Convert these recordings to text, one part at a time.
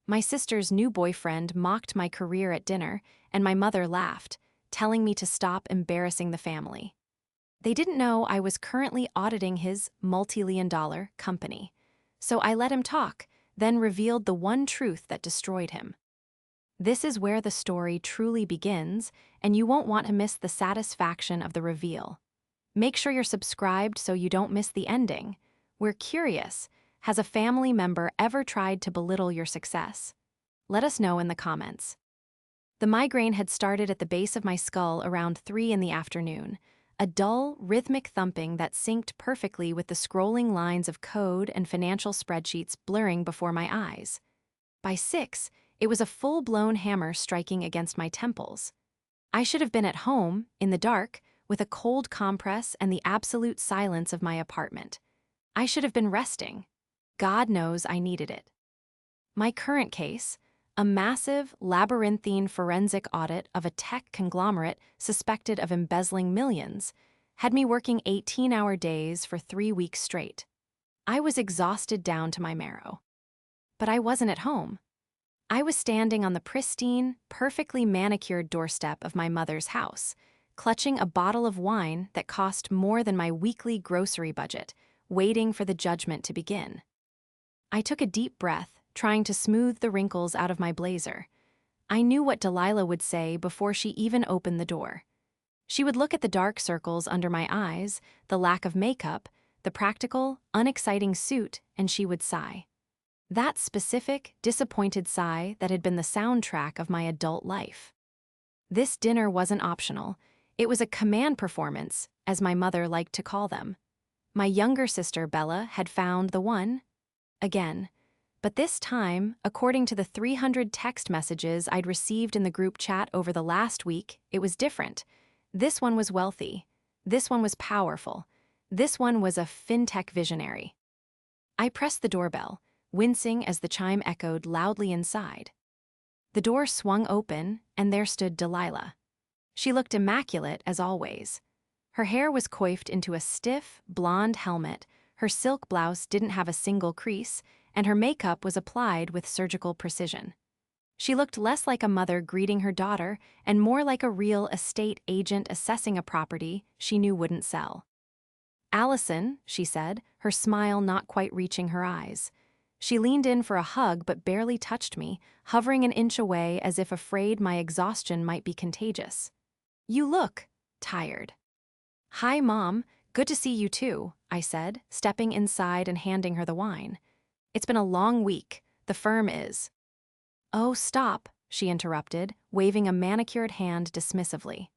My sister's new boyfriend mocked my career at dinner, and my mother laughed, telling me to stop embarrassing the family. They didn't know I was currently auditing his multi-million-dollar company. So I let him talk, then revealed the one truth that destroyed him. This is where the story truly begins, and you won't want to miss the satisfaction of the reveal. Make sure you're subscribed so you don't miss the ending. We're curious, has a family member ever tried to belittle your success? Let us know in the comments. The migraine had started at the base of my skull around 3 in the afternoon, a dull, rhythmic thumping that synced perfectly with the scrolling lines of code and financial spreadsheets blurring before my eyes. By 6, it was a full-blown hammer striking against my temples. I should have been at home, in the dark, with a cold compress and the absolute silence of my apartment. I should have been resting. God knows I needed it. My current case, a massive, labyrinthine forensic audit of a tech conglomerate suspected of embezzling millions, had me working 18-hour days for 3 weeks straight. I was exhausted down to my marrow. But I wasn't at home. I was standing on the pristine, perfectly manicured doorstep of my mother's house, clutching a bottle of wine that cost more than my weekly grocery budget, waiting for the judgment to begin. I took a deep breath, trying to smooth the wrinkles out of my blazer. I knew what Delilah would say before she even opened the door. She would look at the dark circles under my eyes, the lack of makeup, the practical, unexciting suit, and she would sigh. That specific, disappointed sigh that had been the soundtrack of my adult life. This dinner wasn't optional. It was a command performance, as my mother liked to call them. My younger sister, Bella, had found the one. Again. But this time, according to the 300 text messages I'd received in the group chat over the last week, it was different. This one was wealthy. This one was powerful. This one was a fintech visionary. I pressed the doorbell, wincing as the chime echoed loudly inside. The door swung open, and there stood Delilah. She looked immaculate as always. Her hair was coiffed into a stiff, blonde helmet, her silk blouse didn't have a single crease, and her makeup was applied with surgical precision. She looked less like a mother greeting her daughter and more like a real estate agent assessing a property she knew wouldn't sell. "Allison," she said, her smile not quite reaching her eyes. She leaned in for a hug but barely touched me, hovering an inch away as if afraid my exhaustion might be contagious. "You look tired." "Hi, Mom. Good to see you too," I said, stepping inside and handing her the wine. "It's been a long week. The firm is." "Oh, stop," she interrupted, waving a manicured hand dismissively.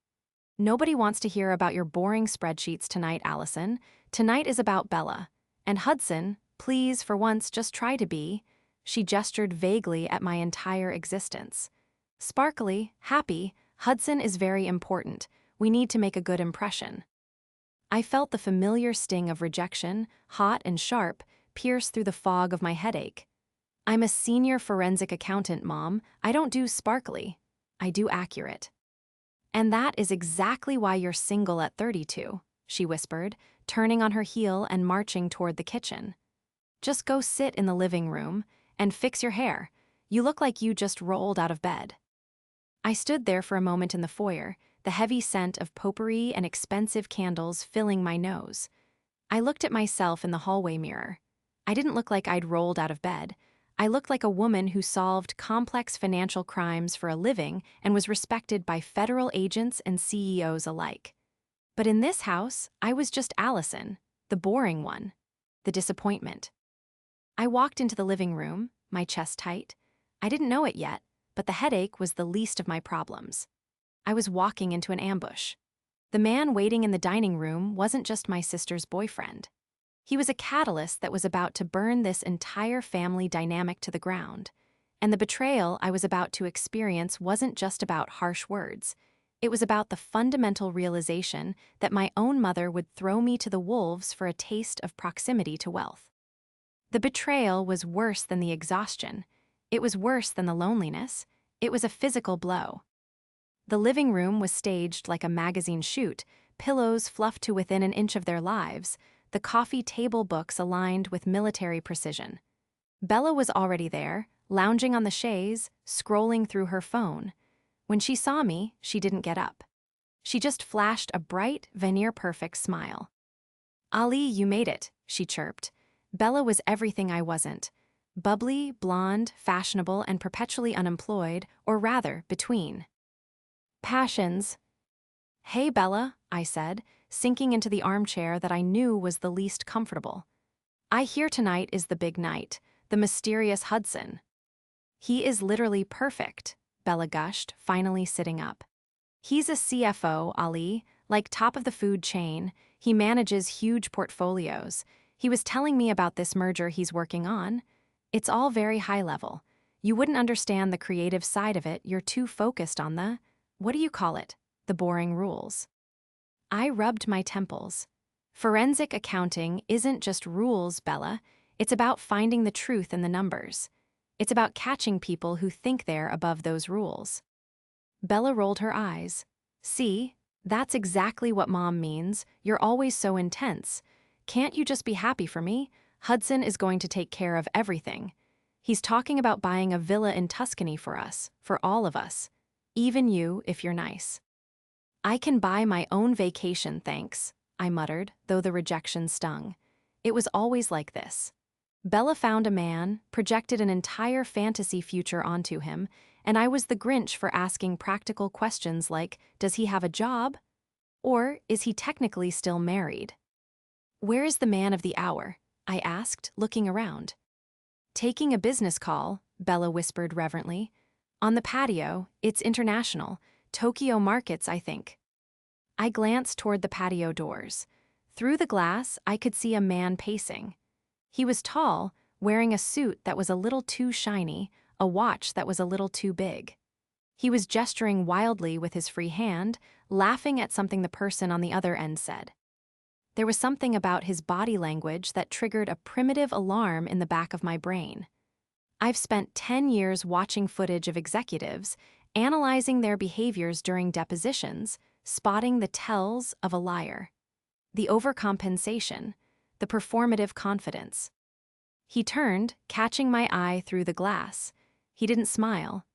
"Nobody wants to hear about your boring spreadsheets tonight, Allison. Tonight is about Bella. And Hudson, please, for once, just try to be." She gestured vaguely at my entire existence. "Sparkly, happy, Hudson is very important. We need to make a good impression." I felt the familiar sting of rejection, hot and sharp, pierce through the fog of my headache. "I'm a senior forensic accountant, Mom. I don't do sparkly. I do accurate." "And that is exactly why you're single at 32, she whispered, turning on her heel and marching toward the kitchen. "Just go sit in the living room and fix your hair. You look like you just rolled out of bed." I stood there for a moment in the foyer, the heavy scent of potpourri and expensive candles filling my nose. I looked at myself in the hallway mirror. I didn't look like I'd rolled out of bed. I looked like a woman who solved complex financial crimes for a living and was respected by federal agents and CEOs alike. But in this house, I was just Allison, the boring one, the disappointment. I walked into the living room, my chest tight. I didn't know it yet, but the headache was the least of my problems. I was walking into an ambush. The man waiting in the dining room wasn't just my sister's boyfriend. He was a catalyst that was about to burn this entire family dynamic to the ground. And the betrayal I was about to experience wasn't just about harsh words. It was about the fundamental realization that my own mother would throw me to the wolves for a taste of proximity to wealth. The betrayal was worse than the exhaustion. It was worse than the loneliness. It was a physical blow. The living room was staged like a magazine shoot, pillows fluffed to within an inch of their lives, the coffee table books aligned with military precision. Bella was already there, lounging on the chaise, scrolling through her phone. When she saw me, she didn't get up. She just flashed a bright, veneer-perfect smile. "Ali, you made it," she chirped. Bella was everything I wasn't. Bubbly, blonde, fashionable, and perpetually unemployed, or rather, between. Passions. "Hey, Bella," I said, sinking into the armchair that I knew was the least comfortable. "I hear tonight is the big night, the mysterious Hudson." "He is literally perfect," Bella gushed, finally sitting up. "He's a CFO, Ali, like top of the food chain. He manages huge portfolios. He was telling me about this merger he's working on. It's all very high level. You wouldn't understand the creative side of it, you're too focused on the, what do you call it, the boring rules." I rubbed my temples. Forensic accounting isn't just rules, Bella. It's about finding the truth in the numbers. It's about catching people who think they're above those rules. Bella rolled her eyes. "See, that's exactly what Mom means. You're always so intense. Can't you just be happy for me? Hudson is going to take care of everything. He's talking about buying a villa in Tuscany for us, for all of us. Even you, if you're nice." "I can buy my own vacation, thanks," I muttered, though the rejection stung. It was always like this. Bella found a man, projected an entire fantasy future onto him, and I was the Grinch for asking practical questions like, does he have a job? Or is he technically still married? "Where is the man of the hour?" I asked, looking around. "Taking a business call," Bella whispered reverently. "On the patio, it's international. Tokyo markets, I think." I glanced toward the patio doors. Through the glass, I could see a man pacing. He was tall, wearing a suit that was a little too shiny, a watch that was a little too big. He was gesturing wildly with his free hand, laughing at something the person on the other end said. There was something about his body language that triggered a primitive alarm in the back of my brain. I've spent 10 years watching footage of executives, analyzing their behaviors during depositions, spotting the tells of a liar. The overcompensation, the performative confidence. He turned, catching my eye through the glass. He didn't smile.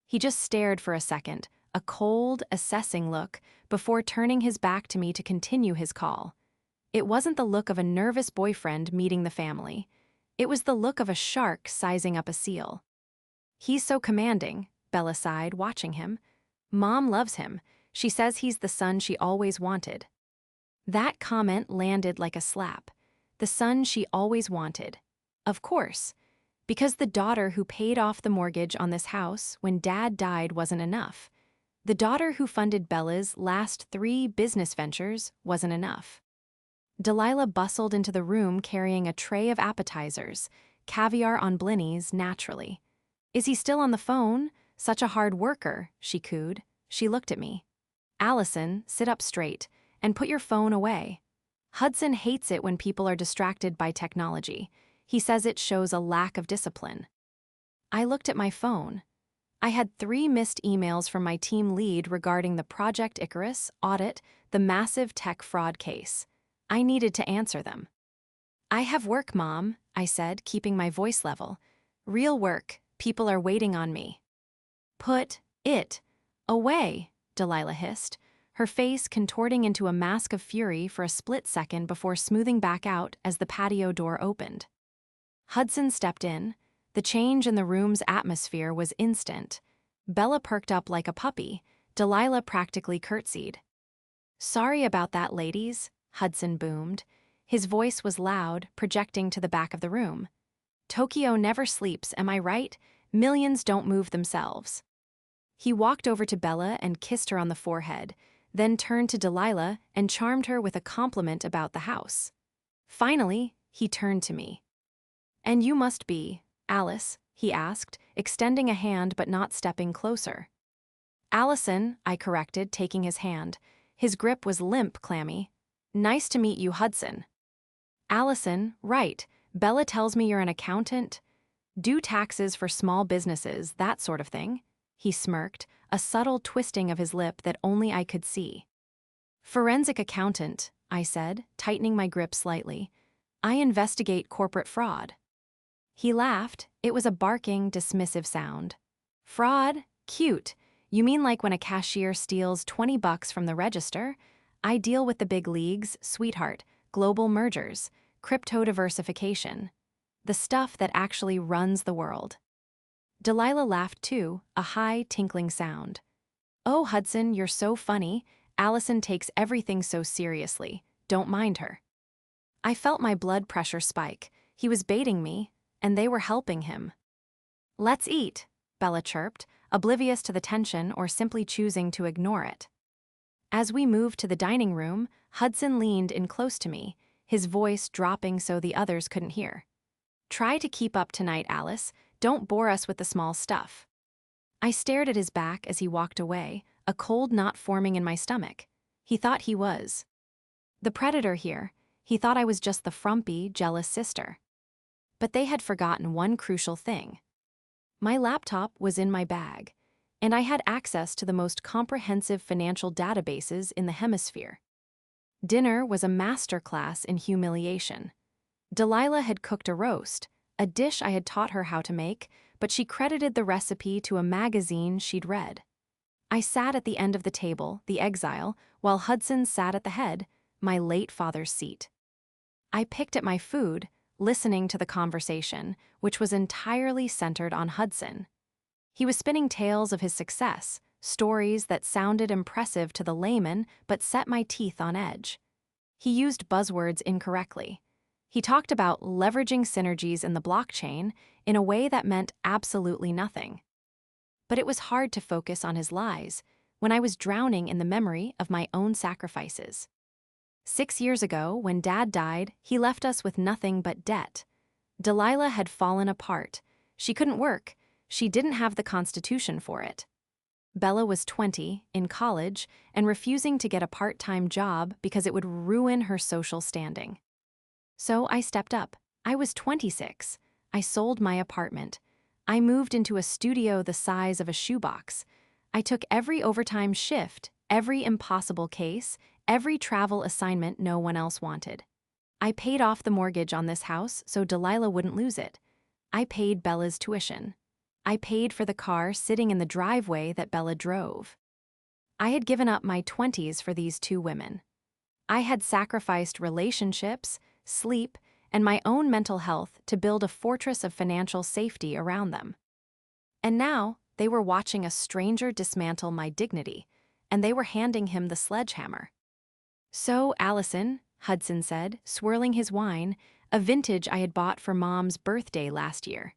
He just stared for a second, a cold, assessing look, before turning his back to me to continue his call. It wasn't the look of a nervous boyfriend meeting the family. It was the look of a shark sizing up a seal. "He's so commanding," Bella sighed, watching him. "Mom loves him. She says he's the son she always wanted." That comment landed like a slap. The son she always wanted. Of course. Because the daughter who paid off the mortgage on this house when Dad died wasn't enough. The daughter who funded Bella's last 3 business ventures wasn't enough. Delilah bustled into the room carrying a tray of appetizers, caviar on blinnies, naturally. "Is he still on the phone? Such a hard worker," she cooed. She looked at me. "Allison, sit up straight, and put your phone away. Hudson hates it when people are distracted by technology. He says it shows a lack of discipline." I looked at my phone. I had 3 missed emails from my team lead regarding the Project Icarus audit, the massive tech fraud case. I needed to answer them. "I have work, Mom," I said, keeping my voice level. "Real work. People are waiting on me." "Put it away," Delilah hissed, her face contorting into a mask of fury for a split second before smoothing back out as the patio door opened. Hudson stepped in. The change in the room's atmosphere was instant. Bella perked up like a puppy. Delilah practically curtsied. "Sorry about that, ladies," Hudson boomed. His voice was loud, projecting to the back of the room. "Tokyo never sleeps, am I right? Millions don't move themselves." He walked over to Bella and kissed her on the forehead, then turned to Delilah and charmed her with a compliment about the house. Finally, he turned to me. "And you must be Alice," he asked, extending a hand but not stepping closer. "Allison," I corrected, taking his hand. His grip was limp, clammy. "Nice to meet you, Hudson." "Allison, right. Bella tells me you're an accountant. Do taxes for small businesses, that sort of thing." He smirked, a subtle twisting of his lip that only I could see. "Forensic accountant," I said, tightening my grip slightly. "I investigate corporate fraud." He laughed. It was a barking, dismissive sound. Fraud? Cute. You mean like when a cashier steals $20 from the register? I deal with the big leagues, sweetheart, global mergers, crypto diversification. The stuff that actually runs the world. Delilah laughed too, a high, tinkling sound. Oh, Hudson, you're so funny. Allison takes everything so seriously. Don't mind her. I felt my blood pressure spike. He was baiting me, and they were helping him. Let's eat, Bella chirped, oblivious to the tension or simply choosing to ignore it. As we moved to the dining room, Hudson leaned in close to me, his voice dropping so the others couldn't hear. Try to keep up tonight, Alice. Don't bore us with the small stuff. I stared at his back as he walked away, a cold knot forming in my stomach. He thought he was the predator here. He thought I was just the frumpy, jealous sister. But they had forgotten one crucial thing. My laptop was in my bag, and I had access to the most comprehensive financial databases in the hemisphere. Dinner was a masterclass in humiliation. Delilah had cooked a roast, a dish I had taught her how to make, but she credited the recipe to a magazine she'd read. I sat at the end of the table, the exile, while Hudson sat at the head, my late father's seat. I picked at my food, listening to the conversation, which was entirely centered on Hudson. He was spinning tales of his success, stories that sounded impressive to the layman but set my teeth on edge. He used buzzwords incorrectly. He talked about leveraging synergies in the blockchain in a way that meant absolutely nothing. But it was hard to focus on his lies when I was drowning in the memory of my own sacrifices. 6 years ago, when Dad died, he left us with nothing but debt. Delilah had fallen apart. She couldn't work. She didn't have the constitution for it. Bella was 20, in college, and refusing to get a part-time job because it would ruin her social standing. So I stepped up. I was 26. I sold my apartment. I moved into a studio the size of a shoebox. I took every overtime shift, every impossible case, every travel assignment no one else wanted. I paid off the mortgage on this house so Delilah wouldn't lose it. I paid Bella's tuition. I paid for the car sitting in the driveway that Bella drove. I had given up my 20s for these two women. I had sacrificed relationships, sleep, and my own mental health to build a fortress of financial safety around them. And now, they were watching a stranger dismantle my dignity, and they were handing him the sledgehammer. So, Allison, Hudson said, swirling his wine, a vintage I had bought for Mom's birthday last year.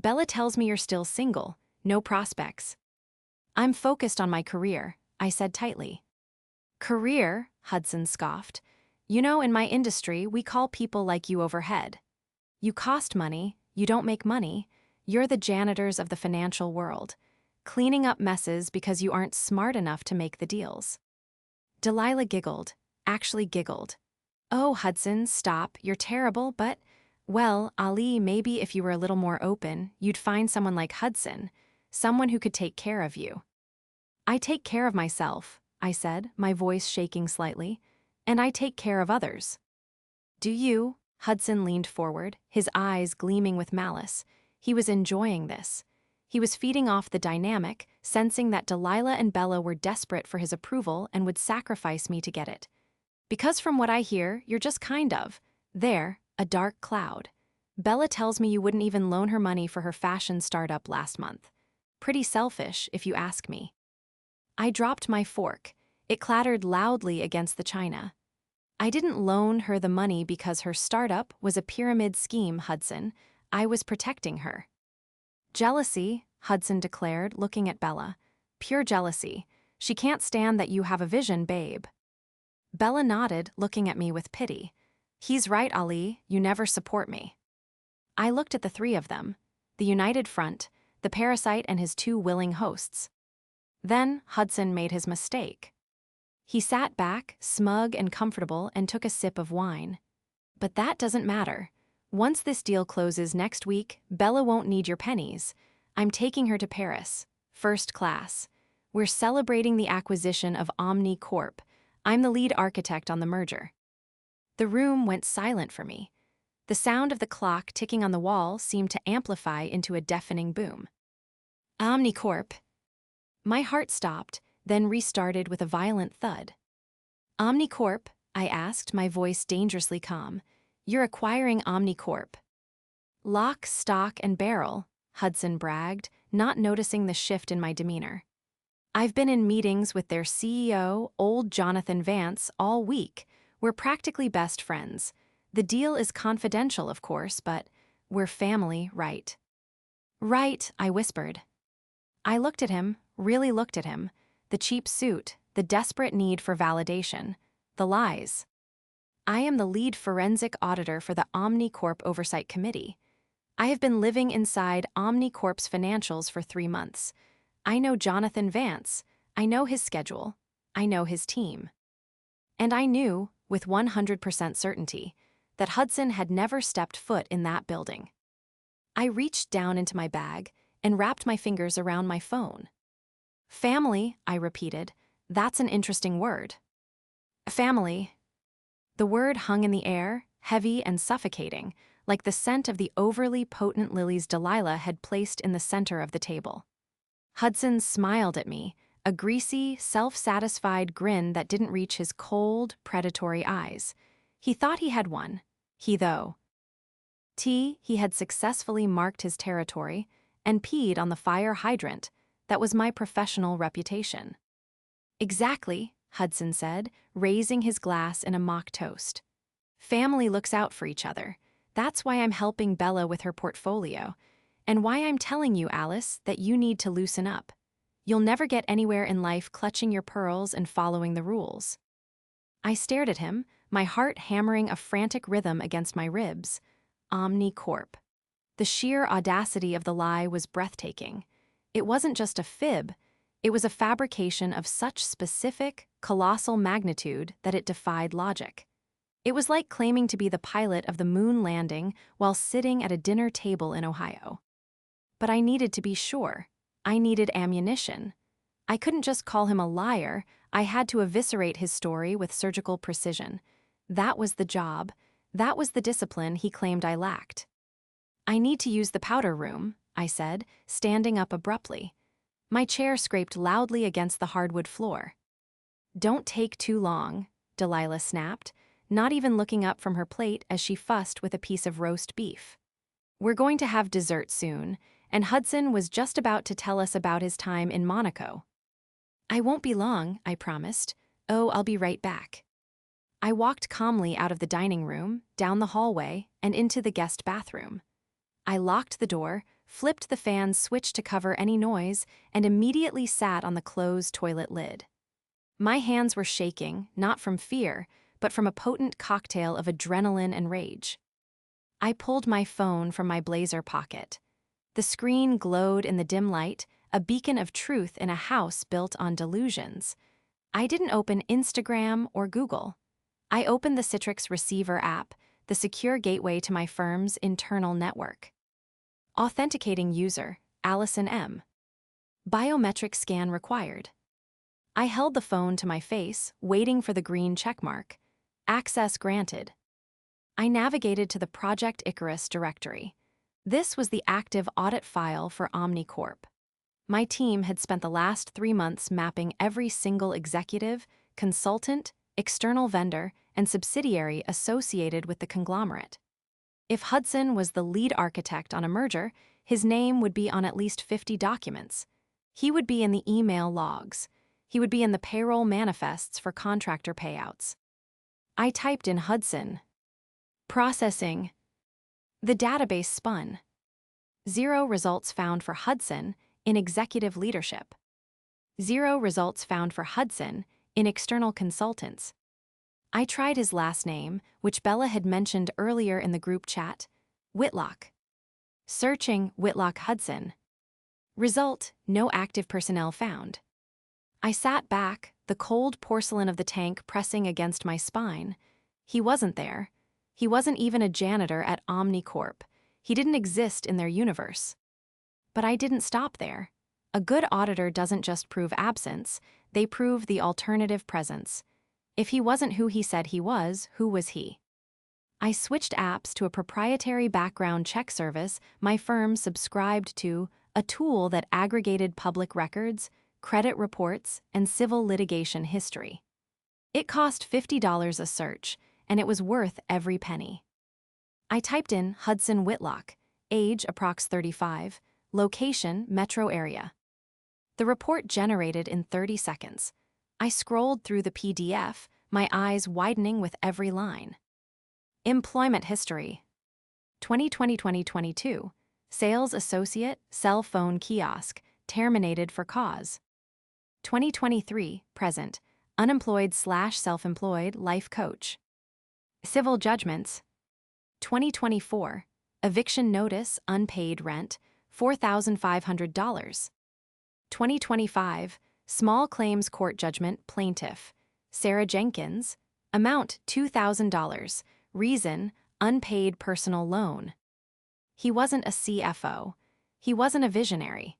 Bella tells me you're still single, no prospects. I'm focused on my career, I said tightly. Career, Hudson scoffed. You know, in my industry, we call people like you overhead. You cost money, you don't make money, you're the janitors of the financial world, cleaning up messes because you aren't smart enough to make the deals. Delilah giggled, actually giggled. Oh, Hudson, stop, you're terrible, but, well, Ali, maybe if you were a little more open, you'd find someone like Hudson, someone who could take care of you. I take care of myself, I said, my voice shaking slightly, and I take care of others. Do you? Hudson leaned forward, his eyes gleaming with malice. He was enjoying this. He was feeding off the dynamic, sensing that Delilah and Bella were desperate for his approval and would sacrifice me to get it. Because from what I hear, you're just kind of, there, a dark cloud. Bella tells me you wouldn't even loan her money for her fashion startup last month. Pretty selfish, if you ask me. I dropped my fork. It clattered loudly against the china. I didn't loan her the money because her startup was a pyramid scheme, Hudson. I was protecting her. Jealousy, Hudson declared, looking at Bella. Pure jealousy. She can't stand that you have a vision, babe. Bella nodded, looking at me with pity. He's right, Ali, you never support me. I looked at the three of them, the united front, the parasite and his two willing hosts. Then Hudson made his mistake. He sat back, smug and comfortable, and took a sip of wine. But that doesn't matter. Once this deal closes next week, Bella won't need your pennies. I'm taking her to Paris, first class. We're celebrating the acquisition of Omni Corp. I'm the lead architect on the merger. The room went silent for me. The sound of the clock ticking on the wall seemed to amplify into a deafening boom. Omnicorp. My heart stopped, then restarted with a violent thud. Omnicorp, I asked, my voice dangerously calm. You're acquiring Omnicorp. Lock, stock, and barrel, Hudson bragged, not noticing the shift in my demeanor. I've been in meetings with their CEO, old Jonathan Vance, all week. We're practically best friends. The deal is confidential, of course, but we're family, right? Right, I whispered. I looked at him, really looked at him. The cheap suit, the desperate need for validation, the lies. I am the lead forensic auditor for the Omnicorp Oversight Committee. I have been living inside Omnicorp's financials for 3 months. I know Jonathan Vance. I know his schedule. I know his team. And I knew, with 100% certainty, that Hudson had never stepped foot in that building. I reached down into my bag and wrapped my fingers around my phone. Family, I repeated. That's an interesting word. Family. The word hung in the air, heavy and suffocating, like the scent of the overly potent lilies Delilah had placed in the center of the table. Hudson smiled at me, a greasy, self-satisfied grin that didn't reach his cold, predatory eyes. He thought he had won. He had successfully marked his territory and peed on the fire hydrant. That was my professional reputation. Exactly, Hudson said, raising his glass in a mock toast. Family looks out for each other. That's why I'm helping Bella with her portfolio, and why I'm telling you, Alice, that you need to loosen up. You'll never get anywhere in life clutching your pearls and following the rules. I stared at him, my heart hammering a frantic rhythm against my ribs. Omnicorp. The sheer audacity of the lie was breathtaking. It wasn't just a fib, it was a fabrication of such specific, colossal magnitude that it defied logic. It was like claiming to be the pilot of the moon landing while sitting at a dinner table in Ohio. But I needed to be sure. I needed ammunition. I couldn't just call him a liar, I had to eviscerate his story with surgical precision. That was the job. That was the discipline he claimed I lacked. I need to use the powder room, I said, standing up abruptly. My chair scraped loudly against the hardwood floor. Don't take too long, Delilah snapped, not even looking up from her plate as she fussed with a piece of roast beef. We're going to have dessert soon, and Hudson was just about to tell us about his time in Monaco. I won't be long, I promised. Oh, I'll be right back. I walked calmly out of the dining room, down the hallway, and into the guest bathroom. I locked the door, flipped the fan's switch to cover any noise, and immediately sat on the closed toilet lid. My hands were shaking, not from fear, but from a potent cocktail of adrenaline and rage. I pulled my phone from my blazer pocket. The screen glowed in the dim light, a beacon of truth in a house built on delusions. I didn't open Instagram or Google. I opened the Citrix Receiver app, the secure gateway to my firm's internal network. Authenticating user, Allison M. Biometric scan required. I held the phone to my face, waiting for the green checkmark. Access granted. I navigated to the Project Icarus directory. This was the active audit file for Omnicorp. My team had spent the last 3 months mapping every single executive, consultant, external vendor, and subsidiary associated with the conglomerate. If Hudson was the lead architect on a merger, his name would be on at least 50 documents. He would be in the email logs. He would be in the payroll manifests for contractor payouts. I typed in Hudson. Processing. The database spun. 0 results found for Hudson in executive leadership. 0 results found for Hudson in external consultants. I tried his last name, which Bella had mentioned earlier in the group chat, Whitlock. Searching Whitlock Hudson. Result, no active personnel found. I sat back, the cold porcelain of the tank pressing against my spine. He wasn't there. He wasn't even a janitor at Omnicorp. He didn't exist in their universe. But I didn't stop there. A good auditor doesn't just prove absence, they prove the alternative presence. If he wasn't who he said he was, who was he? I switched apps to a proprietary background check service my firm subscribed to, a tool that aggregated public records, credit reports, and civil litigation history. It cost $50 a search, and it was worth every penny. I typed in Hudson Whitlock, age approx 35, location metro area. The report generated in 30 seconds. I scrolled through the PDF, my eyes widening with every line. Employment history. 2020-2022. Sales associate, cell phone kiosk, terminated for cause. 2023, present, unemployed/self-employed life coach. Civil judgments. 2024, eviction notice, unpaid rent, $4,500. 2025, small claims court judgment, plaintiff, Sarah Jenkins, amount $2,000, reason, unpaid personal loan. He wasn't a CFO. He wasn't a visionary.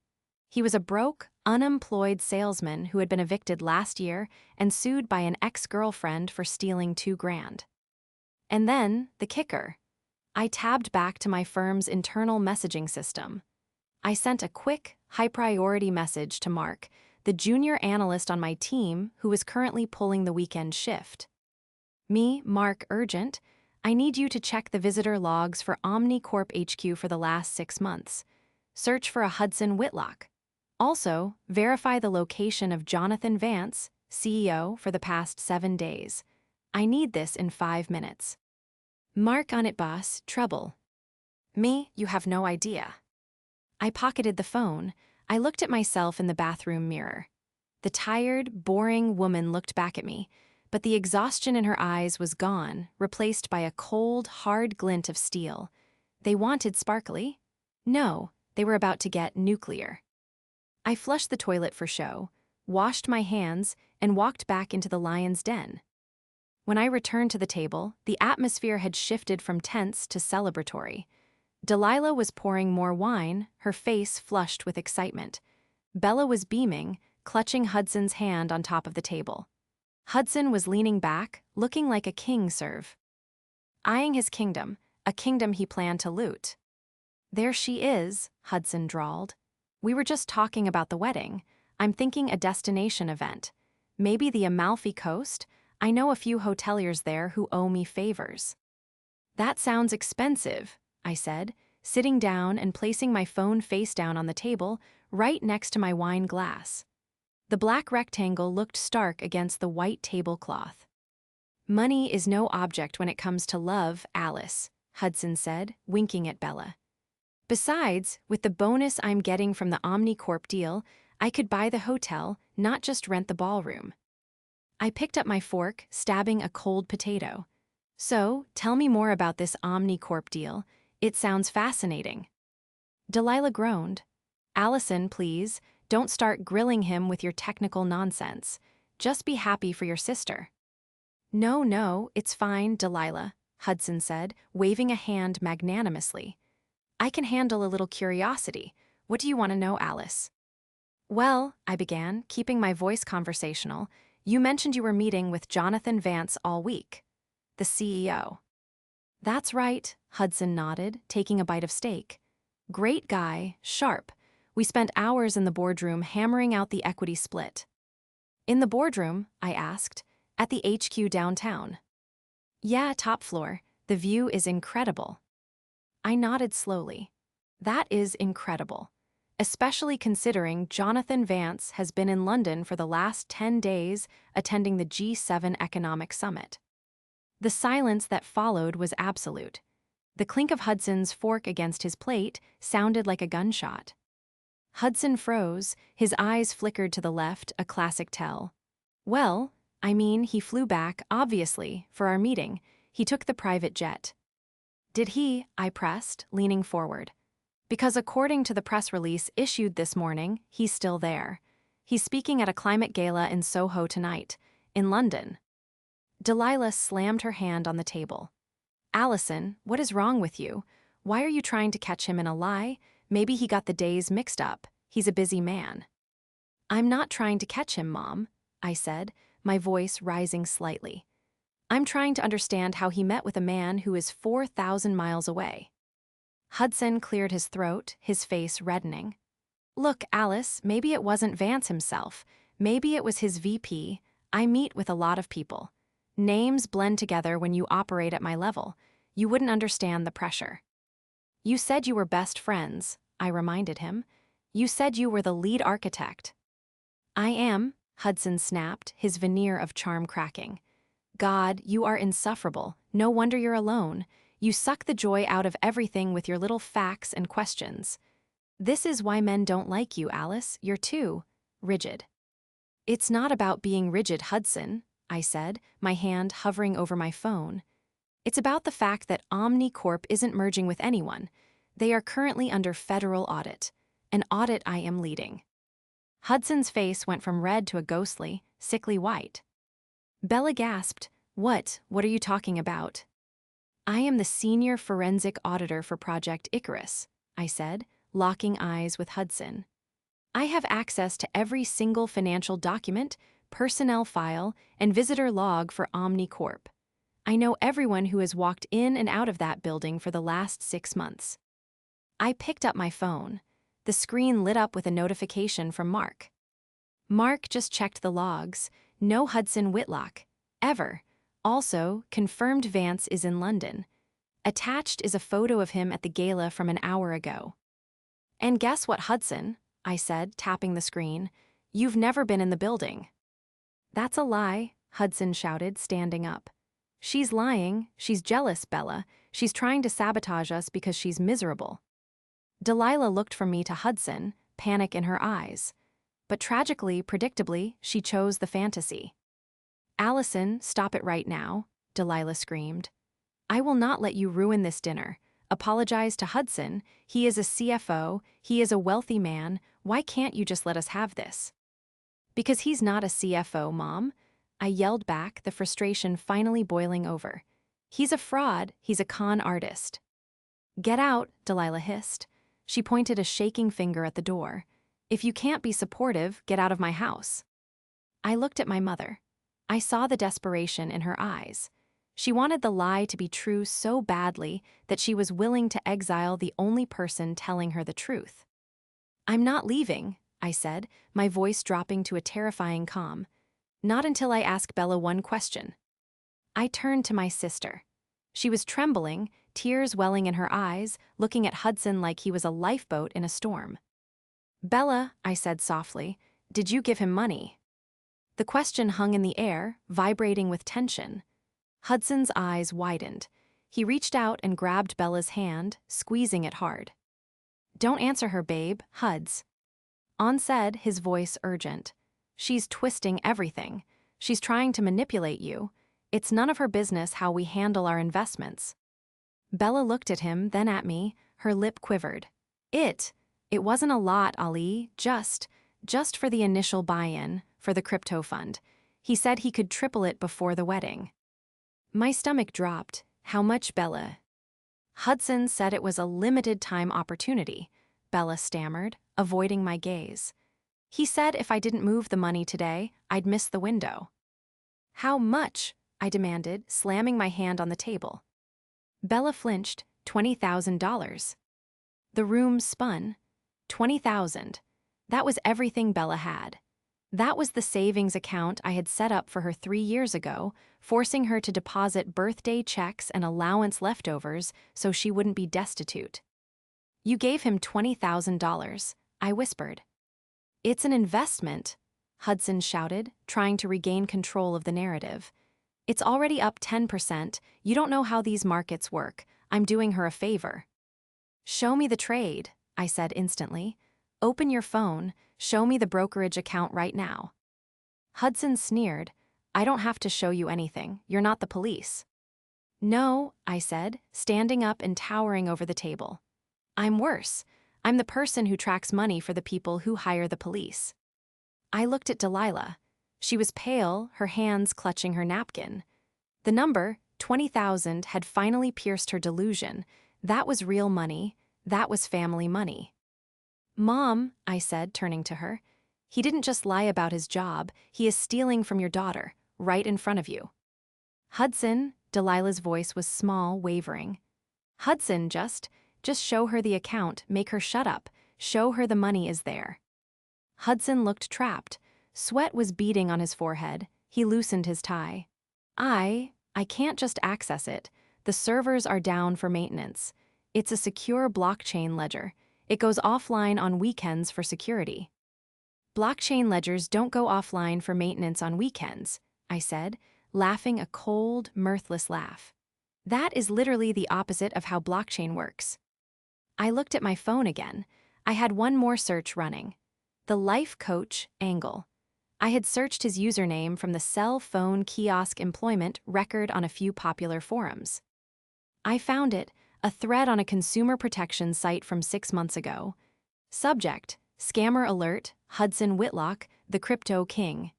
He was a broke, unemployed salesman who had been evicted last year and sued by an ex-girlfriend for stealing $2,000. And then, the kicker. I tabbed back to my firm's internal messaging system. I sent a quick, high-priority message to Mark, the junior analyst on my team who was currently pulling the weekend shift. Me, Mark, urgent. I need you to check the visitor logs for OmniCorp HQ for the last 6 months. Search for a Hudson Whitlock. Also, verify the location of Jonathan Vance, CEO, for the past 7 days. I need this in 5 minutes. Mark on it, boss, trouble. Me, you have no idea. I pocketed the phone. I looked at myself in the bathroom mirror. The tired, boring woman looked back at me, but the exhaustion in her eyes was gone, replaced by a cold, hard glint of steel. They wanted sparkly? No, they were about to get nuclear. I flushed the toilet for show, washed my hands, and walked back into the lion's den. When I returned to the table, the atmosphere had shifted from tense to celebratory. Delilah was pouring more wine, her face flushed with excitement. Bella was beaming, clutching Hudson's hand on top of the table. Hudson was leaning back, looking like a king eyeing his kingdom, a kingdom he planned to loot. There she is, Hudson drawled. We were just talking about the wedding. I'm thinking a destination event. Maybe the Amalfi Coast? I know a few hoteliers there who owe me favors. That sounds expensive, I said, sitting down and placing my phone face down on the table, right next to my wine glass. The black rectangle looked stark against the white tablecloth. Money is no object when it comes to love, Alice, Hudson said, winking at Bella. Besides, with the bonus I'm getting from the OmniCorp deal, I could buy the hotel, not just rent the ballroom. I picked up my fork, stabbing a cold potato. So, tell me more about this OmniCorp deal. It sounds fascinating. Delilah groaned. Allison, please, don't start grilling him with your technical nonsense. Just be happy for your sister. No, it's fine, Delilah, Hudson said, waving a hand magnanimously. I can handle a little curiosity. What do you want to know, Alice? Well, I began, keeping my voice conversational. You mentioned you were meeting with Jonathan Vance all week. The CEO. That's right, Hudson nodded, taking a bite of steak. Great guy, sharp. We spent hours in the boardroom hammering out the equity split. In the boardroom, I asked, at the HQ downtown. Yeah, top floor. The view is incredible. I nodded slowly. That is incredible. Especially considering Jonathan Vance has been in London for the last 10 days attending the G7 Economic Summit. The silence that followed was absolute. The clink of Hudson's fork against his plate sounded like a gunshot. Hudson froze, his eyes flickered to the left, a classic tell. Well, I mean, he flew back, obviously, for our meeting. He took the private jet. Did he? I pressed, leaning forward. Because according to the press release issued this morning, he's still there. He's speaking at a climate gala in Soho tonight, in London. Delilah slammed her hand on the table. Allison, what is wrong with you? Why are you trying to catch him in a lie? Maybe he got the days mixed up. He's a busy man. I'm not trying to catch him, Mom, I said, my voice rising slightly. I'm trying to understand how he met with a man who is 4,000 miles away. Hudson cleared his throat, his face reddening. Look, Alice, maybe it wasn't Vance himself. Maybe it was his VP. I meet with a lot of people. Names blend together when you operate at my level. You wouldn't understand the pressure. You said you were best friends, I reminded him. You said you were the lead architect. I am, Hudson snapped, his veneer of charm cracking. God, you are insufferable. No wonder you're alone. You suck the joy out of everything with your little facts and questions. This is why men don't like you, Alice. You're too rigid. It's not about being rigid, Hudson, I said, my hand hovering over my phone. It's about the fact that OmniCorp isn't merging with anyone. They are currently under federal audit, an audit I am leading. Hudson's face went from red to a ghostly, sickly white. Bella gasped, What are you talking about? I am the senior forensic auditor for Project Icarus, I said, locking eyes with Hudson. I have access to every single financial document, personnel file, and visitor log for OmniCorp. I know everyone who has walked in and out of that building for the last 6 months. I picked up my phone. The screen lit up with a notification from Mark. Mark just checked the logs. No Hudson Whitlock. Ever. Also, confirmed Vance is in London. Attached is a photo of him at the gala from an hour ago. And guess what, Hudson? I said, tapping the screen. You've never been in the building. That's a lie, Hudson shouted, standing up. She's lying. She's jealous, Bella. She's trying to sabotage us because she's miserable. Delilah looked from me to Hudson, panic in her eyes. But tragically, predictably, she chose the fantasy. Allison, stop it right now, Delilah screamed. I will not let you ruin this dinner. Apologize to Hudson. He is a CFO. He is a wealthy man. Why can't you just let us have this? Because he's not a CFO, Mom. I yelled back, the frustration finally boiling over. He's a fraud. He's a con artist. Get out, Delilah hissed. She pointed a shaking finger at the door. If you can't be supportive, get out of my house. I looked at my mother. I saw the desperation in her eyes. She wanted the lie to be true so badly that she was willing to exile the only person telling her the truth. I'm not leaving, I said, my voice dropping to a terrifying calm. Not until I ask Bella one question. I turned to my sister. She was trembling, tears welling in her eyes, looking at Hudson like he was a lifeboat in a storm. Bella, I said softly, did you give him money? The question hung in the air, vibrating with tension. Hudson's eyes widened. He reached out and grabbed Bella's hand, squeezing it hard. Don't answer her, babe, Huds. On said, his voice urgent. She's twisting everything. She's trying to manipulate you. It's none of her business how we handle our investments. Bella looked at him, then at me, her lip quivered. It wasn't a lot, Ali, just for the initial buy-in, for the crypto fund. He said he could triple it before the wedding. My stomach dropped. How much, Bella? Hudson said it was a limited-time opportunity, Bella stammered, avoiding my gaze. He said if I didn't move the money today, I'd miss the window. How much? I demanded, slamming my hand on the table. Bella flinched. $20,000. The room spun. 20,000. That was everything Bella had. That was the savings account I had set up for her 3 years ago, forcing her to deposit birthday checks and allowance leftovers so she wouldn't be destitute. You gave him $20,000, I whispered. It's an investment, Hudson shouted, trying to regain control of the narrative. It's already up 10%. You don't know how these markets work. I'm doing her a favor. Show me the trade, I said instantly. Open your phone. Show me the brokerage account right now. Hudson sneered. I don't have to show you anything. You're not the police. No, I said, standing up and towering over the table. I'm worse. I'm the person who tracks money for the people who hire the police. I looked at Delilah. She was pale, her hands clutching her napkin. The number, 20,000, had finally pierced her delusion. That was real money. That was family money. Mom, I said, turning to her, he didn't just lie about his job. He is stealing from your daughter, right in front of you. Hudson, Delilah's voice was small, wavering. Hudson, just show her the account, make her shut up, show her the money is there. Hudson looked trapped. Sweat was beading on his forehead. He loosened his tie. I can't just access it. The servers are down for maintenance. It's a secure blockchain ledger. It goes offline on weekends for security. Blockchain ledgers don't go offline for maintenance on weekends, I said, laughing a cold, mirthless laugh. That is literally the opposite of how blockchain works. I looked at my phone again. I had one more search running. The life coach angle. I had searched his username from the cell phone kiosk employment record on a few popular forums. I found it, a thread on a consumer protection site from 6 months ago. Subject: Scammer alert, Hudson Whitlock, the crypto king.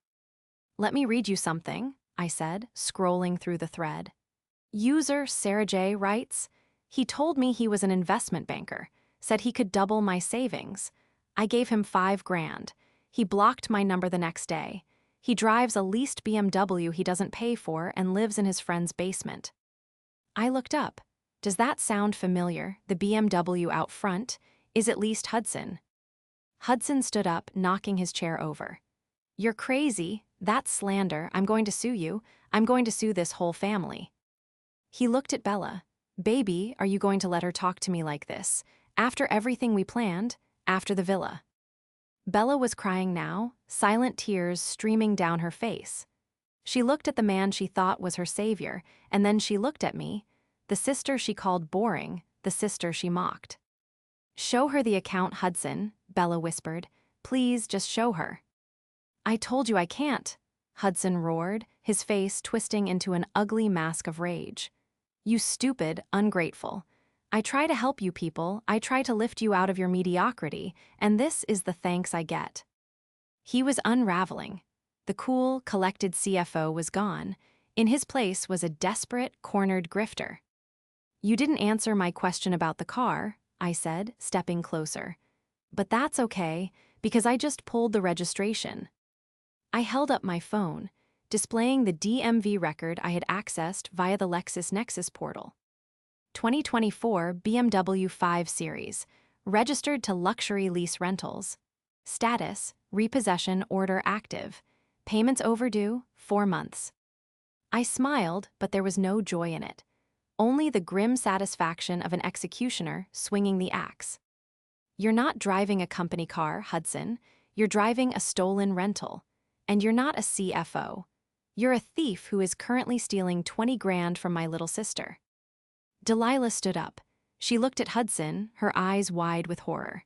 Let me read you something, I said, scrolling through the thread. User Sarah J. writes, he told me he was an investment banker, said he could double my savings. I gave him $5,000. He blocked my number the next day. He drives a leased BMW he doesn't pay for and lives in his friend's basement. I looked up. Does that sound familiar? The BMW out front is at least Hudson. Hudson stood up, knocking his chair over. You're crazy. That's slander. I'm going to sue you. I'm going to sue this whole family. He looked at Bella. Baby, are you going to let her talk to me like this? After everything we planned, after the villa. Bella was crying now, silent tears streaming down her face. She looked at the man she thought was her savior, and then she looked at me, the sister she called boring, the sister she mocked. Show her the account, Hudson, Bella whispered. Please just show her. I told you I can't, Hudson roared, his face twisting into an ugly mask of rage. You stupid, ungrateful. I try to help you people, I try to lift you out of your mediocrity, and this is the thanks I get. He was unraveling. The cool, collected CFO was gone. In his place was a desperate, cornered grifter. You didn't answer my question about the car, I said, stepping closer. But that's okay, because I just pulled the registration. I held up my phone, displaying the DMV record I had accessed via the LexisNexis portal. 2024 BMW 5 Series, registered to luxury lease rentals. Status: repossession order active. Payments overdue, 4 months. I smiled, but there was no joy in it. Only the grim satisfaction of an executioner swinging the axe. You're not driving a company car, Hudson. You're driving a stolen rental. And you're not a CFO. You're a thief who is currently stealing $20,000 from my little sister. Delilah stood up. She looked at Hudson, her eyes wide with horror.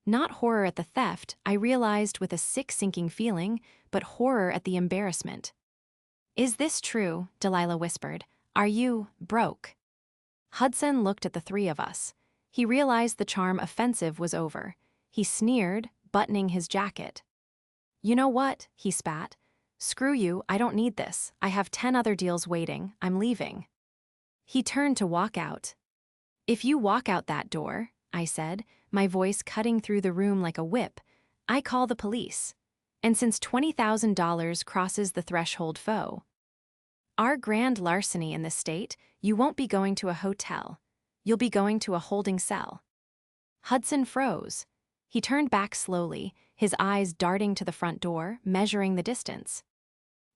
Not horror at the theft, I realized with a sick sinking feeling, but horror at the embarrassment. Is this true? Delilah whispered. Are you broke? Hudson looked at the three of us. He realized the charm offensive was over. He sneered, buttoning his jacket. You know what? He spat. Screw you, I don't need this. I have 10 other deals waiting. I'm leaving. He turned to walk out. If you walk out that door, I said, my voice cutting through the room like a whip, I call the police. And since $20,000 crosses the threshold foe, our grand larceny in this state, you won't be going to a hotel. You'll be going to a holding cell. Hudson froze. He turned back slowly, his eyes darting to the front door, measuring the distance.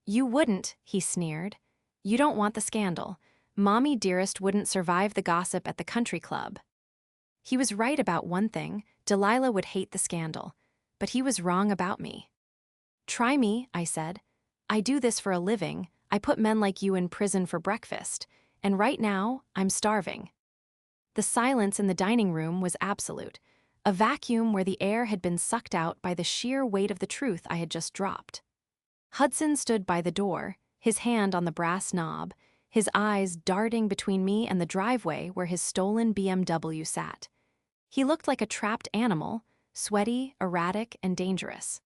You wouldn't, he sneered. You don't want the scandal. Mommy dearest wouldn't survive the gossip at the country club. He was right about one thing, Delilah would hate the scandal. But he was wrong about me. Try me, I said. I do this for a living. I put men like you in prison for breakfast. And right now, I'm starving. The silence in the dining room was absolute. A vacuum where the air had been sucked out by the sheer weight of the truth I had just dropped. Hudson stood by the door, his hand on the brass knob, his eyes darting between me and the driveway where his stolen BMW sat. He looked like a trapped animal, sweaty, erratic, and dangerous.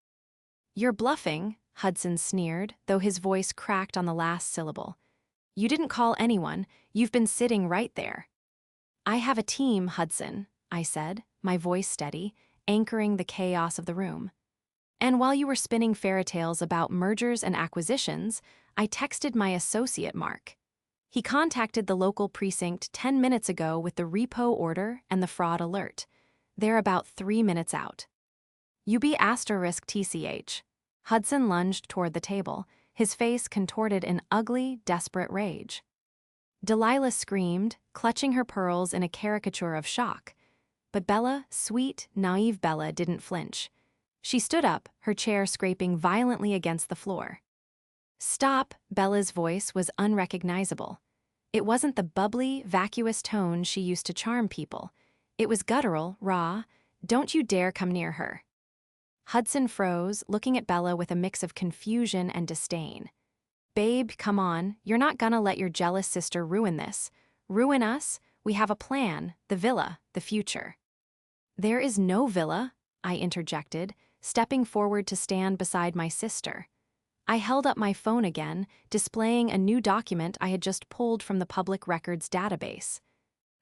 You're bluffing, Hudson sneered, though his voice cracked on the last syllable. You didn't call anyone, you've been sitting right there. I have a team, Hudson, I said, my voice steady, anchoring the chaos of the room. And while you were spinning fairy tales about mergers and acquisitions, I texted my associate Mark. He contacted the local precinct 10 minutes ago with the repo order and the fraud alert. They're about 3 minutes out. UB*TCH. Hudson lunged toward the table, his face contorted in ugly, desperate rage. Delilah screamed, clutching her pearls in a caricature of shock. But Bella, sweet, naive Bella, didn't flinch. She stood up, her chair scraping violently against the floor. "Stop," Bella's voice was unrecognizable. It wasn't the bubbly, vacuous tone she used to charm people. It was guttural, raw. "Don't you dare come near her." Hudson froze, looking at Bella with a mix of confusion and disdain. "Babe, come on, you're not gonna let your jealous sister ruin this. Ruin us? We have a plan, the villa, the future." "There is no villa," I interjected, stepping forward to stand beside my sister. I held up my phone again, displaying a new document I had just pulled from the public records database.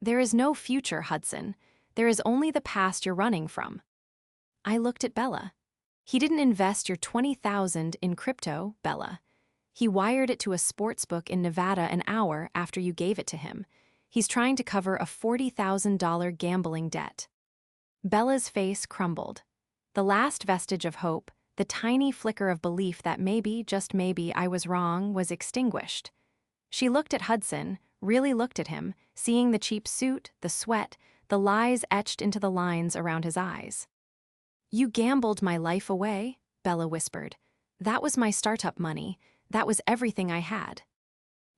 "There is no future, Hudson. There is only the past you're running from." I looked at Bella. "He didn't invest your $20,000 in crypto, Bella. He wired it to a sports book in Nevada an hour after you gave it to him. He's trying to cover a $40,000 gambling debt." Bella's face crumbled. The last vestige of hope, the tiny flicker of belief that maybe, just maybe, I was wrong, was extinguished. She looked at Hudson, really looked at him, seeing the cheap suit, the sweat, the lies etched into the lines around his eyes. "You gambled my life away," Bella whispered. "That was my startup money. That was everything I had."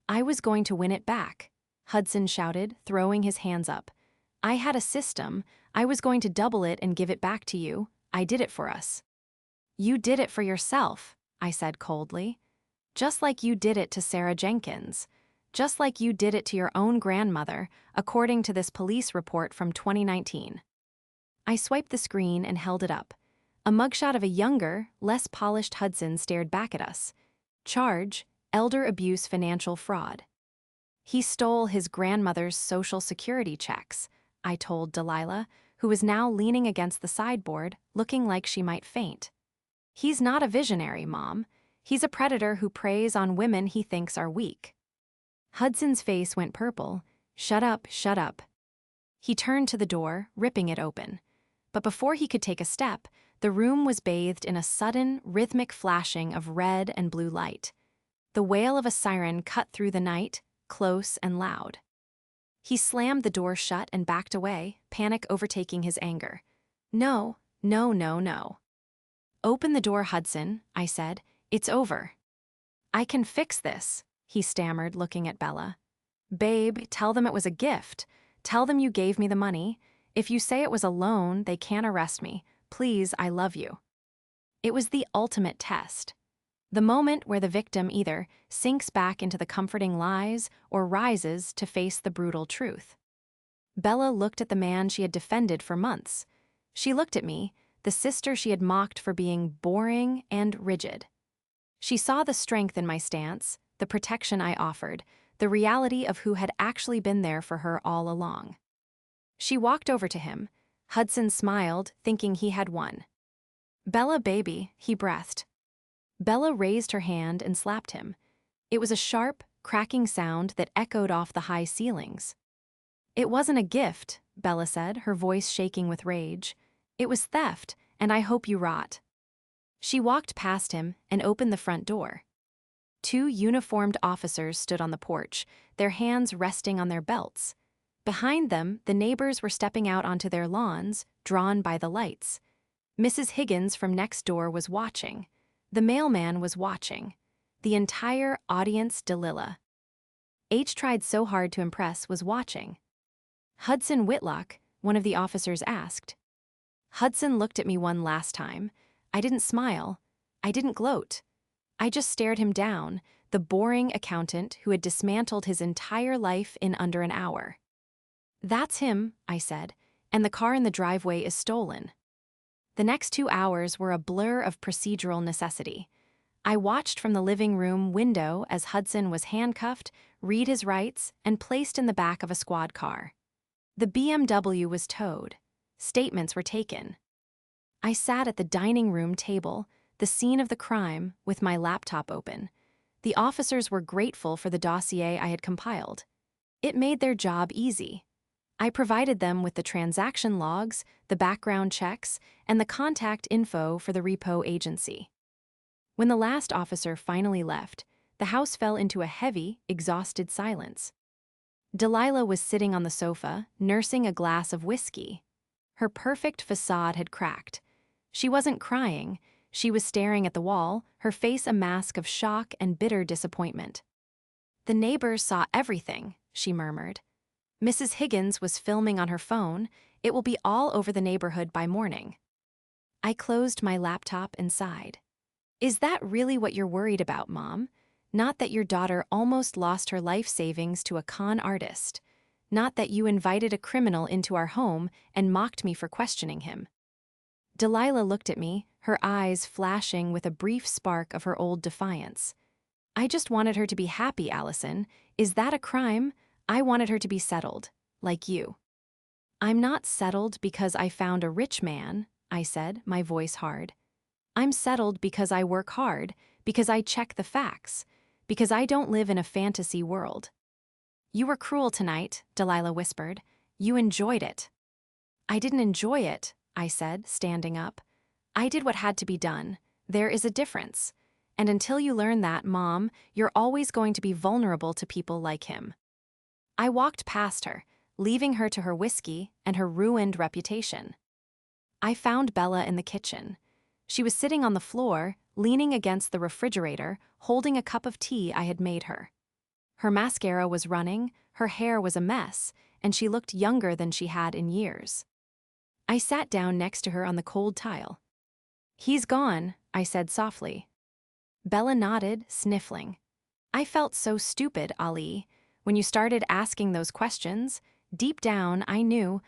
"I was going to win it back," Hudson shouted, throwing his hands up. "I had a system. I was going to double it and give it back to you. I did it for us." "You did it for yourself," I said coldly. "Just like you did it to Sarah Jenkins. Just like you did it to your own grandmother, according to this police report from 2019. I swiped the screen and held it up. A mugshot of a younger, less polished Hudson stared back at us. Charge: elder abuse financial fraud. "He stole his grandmother's Social Security checks," I told Delilah, who was now leaning against the sideboard, looking like she might faint. "He's not a visionary, Mom. He's a predator who preys on women he thinks are weak." Hudson's face went purple. "Shut up, shut up." He turned to the door, ripping it open. But before he could take a step, the room was bathed in a sudden, rhythmic flashing of red and blue light. The wail of a siren cut through the night, close and loud. He slammed the door shut and backed away, panic overtaking his anger. "No, no, no, no." "Open the door, Hudson," I said. "It's over." "I can fix this," he stammered, looking at Bella. "Babe, tell them it was a gift. Tell them you gave me the money. If you say it was a loan, they can't arrest me. Please, I love you." It was the ultimate test. The moment where the victim either sinks back into the comforting lies or rises to face the brutal truth. Bella looked at the man she had defended for months. She looked at me, the sister she had mocked for being boring and rigid. She saw the strength in my stance, the protection I offered, the reality of who had actually been there for her all along. She walked over to him. Hudson smiled, thinking he had won. "Bella, baby," he breathed. Bella raised her hand and slapped him. It was a sharp, cracking sound that echoed off the high ceilings. "It wasn't a gift," Bella said, her voice shaking with rage. "It was theft, and I hope you rot." She walked past him and opened the front door. 2 uniformed officers stood on the porch, their hands resting on their belts. Behind them, the neighbors were stepping out onto their lawns, drawn by the lights. Mrs. Higgins from next door was watching. The mailman was watching. The entire audience, Delilah H. tried so hard to impress, was watching. "Hudson Whitlock," one of the officers asked. Hudson looked at me one last time. I didn't smile. I didn't gloat. I just stared him down, the boring accountant who had dismantled his entire life in under an hour. "That's him," I said, "and the car in the driveway is stolen." The next 2 hours were a blur of procedural necessity. I watched from the living room window as Hudson was handcuffed, read his rights, and placed in the back of a squad car. The BMW was towed. Statements were taken. I sat at the dining room table, the scene of the crime, with my laptop open. The officers were grateful for the dossier I had compiled. It made their job easy. I provided them with the transaction logs, the background checks, and the contact info for the repo agency. When the last officer finally left, the house fell into a heavy, exhausted silence. Delilah was sitting on the sofa, nursing a glass of whiskey. Her perfect facade had cracked. She wasn't crying. She was staring at the wall, her face a mask of shock and bitter disappointment. "The neighbors saw everything," she murmured. "Mrs. Higgins was filming on her phone. It will be all over the neighborhood by morning." I closed my laptop and sighed. "Is that really what you're worried about, Mom? Not that your daughter almost lost her life savings to a con artist. Not that you invited a criminal into our home and mocked me for questioning him." Delilah looked at me, her eyes flashing with a brief spark of her old defiance. "I just wanted her to be happy, Allison. Is that a crime? I wanted her to be settled, like you." "I'm not settled because I found a rich man," I said, my voice hard. "I'm settled because I work hard, because I check the facts, because I don't live in a fantasy world." "You were cruel tonight," Delilah whispered. "You enjoyed it." "I didn't enjoy it," I said, standing up. "I did what had to be done. There is a difference. And until you learn that, Mom, you're always going to be vulnerable to people like him." I walked past her, leaving her to her whiskey and her ruined reputation. I found Bella in the kitchen. She was sitting on the floor, leaning against the refrigerator, holding a cup of tea I had made her. Her mascara was running, her hair was a mess, and she looked younger than she had in years. I sat down next to her on the cold tile. "He's gone," I said softly. Bella nodded, sniffling. "I felt so stupid, Ali. When you started asking those questions, deep down I knew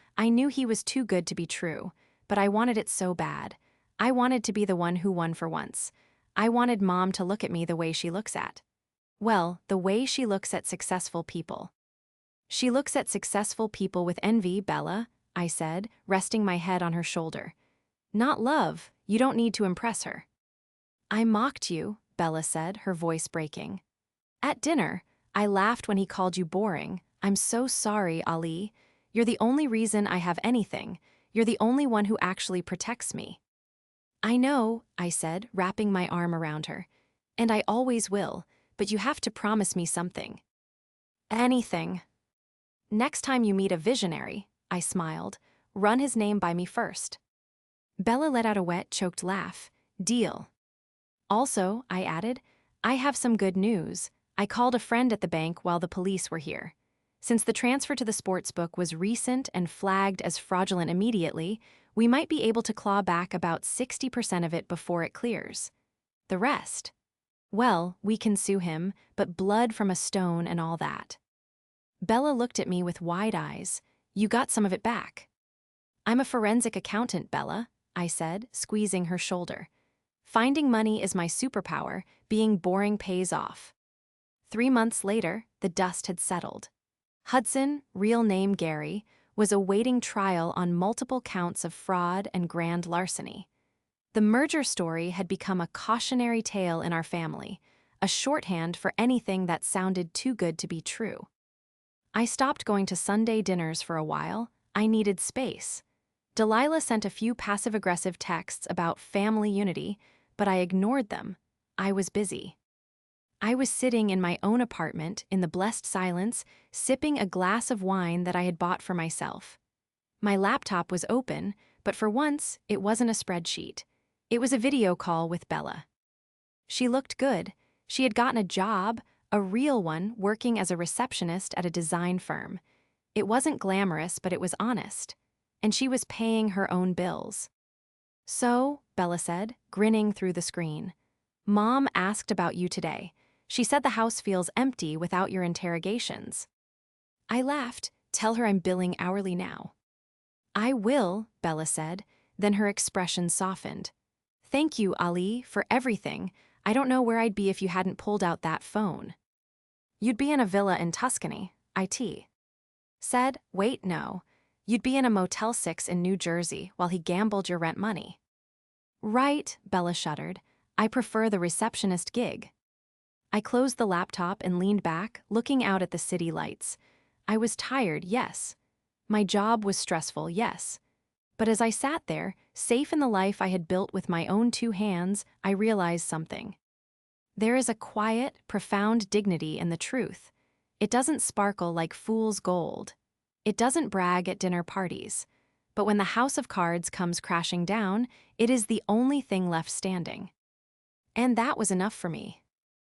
he was too good to be true, but I wanted it so bad. I wanted to be the one who won for once. I wanted Mom to look at me the way she looks at. Well, the way she looks at successful people." "She looks at successful people with envy, Bella," I said, resting my head on her shoulder. "Not love. You don't need to impress her." "I mocked you," Bella said, her voice breaking. "At dinner, I laughed when he called you boring. I'm so sorry, Ali. You're the only reason I have anything. You're the only one who actually protects me." "I know," I said, wrapping my arm around her. "And I always will, but you have to promise me something." "Anything." "Next time you meet a visionary," I smiled, "run his name by me first." Bella let out a wet, choked laugh. "Deal." "Also," I added, "I have some good news. I called a friend at the bank while the police were here. Since the transfer to the sportsbook was recent and flagged as fraudulent immediately, we might be able to claw back about 60% of it before it clears. The rest? Well, we can sue him, but blood from a stone and all that." Bella looked at me with wide eyes. "You got some of it back." "I'm a forensic accountant, Bella," I said, squeezing her shoulder. "Finding money is my superpower, being boring pays off." 3 months later, the dust had settled. Hudson, real name Gary, was awaiting trial on multiple counts of fraud and grand larceny. The merger story had become a cautionary tale in our family, a shorthand for anything that sounded too good to be true. I stopped going to Sunday dinners for a while. I needed space. Delilah sent a few passive-aggressive texts about family unity, but I ignored them. I was busy. I was sitting in my own apartment in the blessed silence, sipping a glass of wine that I had bought for myself. My laptop was open, but for once, it wasn't a spreadsheet. It was a video call with Bella. She looked good. She had gotten a job, a real one, working as a receptionist at a design firm. It wasn't glamorous, but it was honest. And she was paying her own bills. "So," Bella said, grinning through the screen, "Mom asked about you today. She said the house feels empty without your interrogations." I laughed. "Tell her I'm billing hourly now." "I will," Bella said, then her expression softened. "Thank you, Ali, for everything. I don't know where I'd be if you hadn't pulled out that phone." "You'd be in a villa in Tuscany, IT. Said, "Wait, no. You'd be in a Motel 6 in New Jersey while he gambled your rent money." "Right," Bella shuddered. "I prefer the receptionist gig." I closed the laptop and leaned back, looking out at the city lights. I was tired, yes. My job was stressful, yes. But as I sat there, safe in the life I had built with my own two hands, I realized something. There is a quiet, profound dignity in the truth. It doesn't sparkle like fool's gold. It doesn't brag at dinner parties. But when the house of cards comes crashing down, it is the only thing left standing. And that was enough for me.